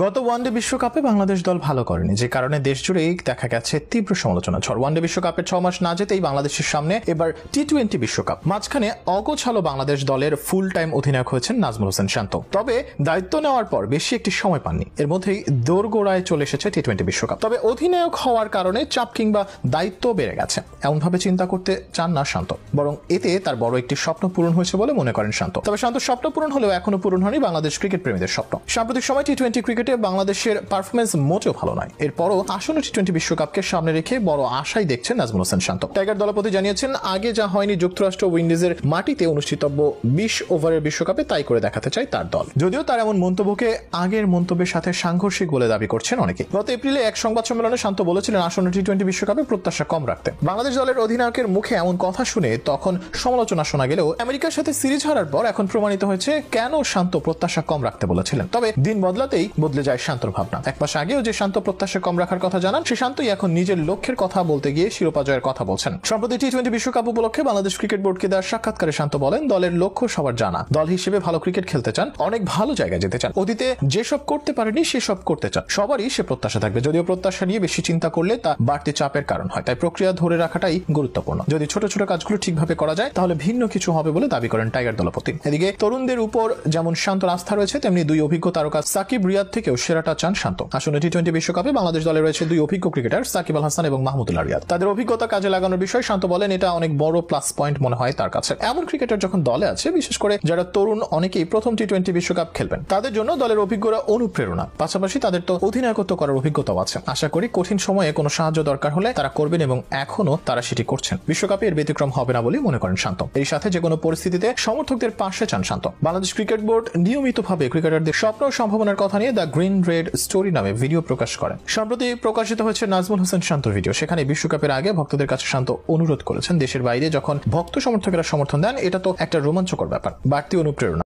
গত ওয়ানডে বিশ্বকাপে বাংলাদেশ দল ভালো করেনি, যে কারণে দেশ জুড়েই দেখা গেছে তীব্র সমালোচনা ঝড়। ওয়ানডে বিশ্বকাপের 6 মাস না যেতেই বাংলাদেশের সামনে এবার টি-20 বিশ্বকাপ। মাঝখানে অগোছালো বাংলাদেশ দলের ফুল টাইম অধিনায়ক হয়েছেন নাজমুল হোসেন শান্ত। তবে দায়িত্ব নেওয়ার পর বেশি একটি সময় পাননি, এর মধ্যেই দোরগোড়ায় চলে এসেছে টি-20 বিশ্বকাপ। তবে অধিনায়ক হওয়ার কারণে চাপ কিংবা দায়িত্ব বেড়ে গেছে এমনভাবে চিন্তা করতে চান না শান্ত, বরং এতে তার বড় একটি স্বপ্ন পূরণ হয়েছে বলে মনে করেন শান্ত। তবে শান্ত স্বপ্ন পূরণ হলেও এখনো পূরণ হয়নি বাংলাদেশ ক্রিকেট প্রেমীদের স্বপ্ন। সাম্প্রতিক সময় টি-20 ক্রিকেটে বাংলাদেশের পারফরমেন্স মোটেও ভালো নয়। এরপরও আসন্ন টি-20 বিশ্বকাপকে সামনে রেখে বড় আশাই দেখছেন নাজমুল হোসেন শান্ত। টাইগার দলপতি জানিয়েছেন, আগে যা হয়নি যুক্তরাষ্ট্র উইন্ডিজের মাটিতে অনুষ্ঠিতব্য 20 ওভারের বিশ্বকাপে তাই করে দেখাতে চায় তার দল। যদিও তার এমন মন্তব্যকে আগের মন্তব্যের সাথে সাংঘর্ষিক বলে দাবি করছেন অনেকে। গত এপ্রিলে এক সংবাদ সম্মেলনে শান্ত বলেছিলেন, আসন্ন টি-20 বিশ্বকাপে প্রত্যাশা কম রাখতে। বাংলাদেশ দলের অধিনায়কের মুখে এমন কথা শুনে তখন সমালোচনা শোনা গেলেও আমেরিকার সাথে সিরিজ হারার পর এখন প্রমাণিত হয়েছে কেন শান্ত প্রত্যাশা কম রাখতে বলেছিলেন। তবে দিন বদলাতেই বদলে যায় শান্তর ভাবনা। এক মাস আগেও যে শান্ত প্রত্যাশা কম রাখার কথা জানান, সে শান্তই এখন নিজের লক্ষ্যের কথা বলতে গিয়ে শিরোপা জয়ের কথা বলছেন। সম্প্রতি টি-20 বিশ্বকাপ উপলক্ষে বাংলাদেশ ক্রিকেট বোর্ডকে দেওয়া সাক্ষাৎকারে শান্ত বলেন, দলের লক্ষ্য সবার জানা, দল হিসেবে ভালো ক্রিকেট খেলতে চান, অনেক ভালো জায়গায় যেতে চান, অতীতে যেসব করতে পারেনি সেসব করতে চান। সবারই সে প্রত্যাশা থাকবে, যদিও প্রত্যাশা নিয়ে বেশি চিন্তা করলে তা বাড়তি চাপের কারণ হয়। তাই প্রক্রিয়া ধরে রাখাটাই গুরুত্বপূর্ণ। যদি ছোট ছোট কাজগুলো ঠিকভাবে করা যায় তাহলে ভিন্ন কিছু হবে বলে দাবি করেন টাইগার দলপতি। এদিকে তরুণদের উপর যেমন শান্তর আস্থা রয়েছে, তেমনি দুই অভিজ্ঞ তারকা সাকিব রিয়াদ থেকেও সেরাটা চান শান্ত। আসলে টি-20 বিশ্বকাপে বাংলাদেশ দলে রয়েছে দুই অভিজ্ঞ ক্রিকেটার, সাকিব আল হাসান এবং মাহমুদুল্লাহ রিয়াদ। তাদের অভিজ্ঞতা কাজে লাগানোর বিষয়ে শান্ত বলেন, এটা অনেক বড় প্লাস পয়েন্ট মনে হয় তার কাছে। এমন ক্রিকেটার যখন দলে আছে, বিশেষ করে যারা তরুণ, অনেকেই প্রথম টি-20 বিশ্বকাপ খেলবেন, তাদের জন্য দলের অভিজ্ঞরা অনুপ্রেরণা। পাশাপাশি তাদের তো অধিনায়কত্ব করার অভিজ্ঞতাও আছে। আশা করি কঠিন সময়ে কোনো সাহায্য দরকার হলে তারা করবেন এবং এখনো তারা সেটি করছেন। বিশ্বকাপে এর ব্যতিক্রম হবে না বলে মনে করেন শান্ত। এর সাথে যে কোনো পরিস্থিতিতে সমর্থকদের পাশে চান শান্ত। বাংলাদেশ ক্রিকেট বোর্ড নিয়মিতভাবে ক্রিকেটারদের স্বপ্ন ও সম্ভাবনার কথা নিয়ে দ্য গ্রিন রেড স্টোরি নামে ভিডিও প্রকাশ করেন। সম্প্রতি প্রকাশিত হয়েছে নাজমুল হোসেন শান্তর ভিডিও। সেখানে বিশ্বকাপের আগে ভক্তদের কাছে শান্ত অনুরোধ করেছেন, দেশের বাইরে যখন ভক্ত সমর্থকেরা সমর্থন দেন, এটা তো একটা রোমাঞ্চকর ব্যাপার, বাড়তি অনুপ্রেরণা।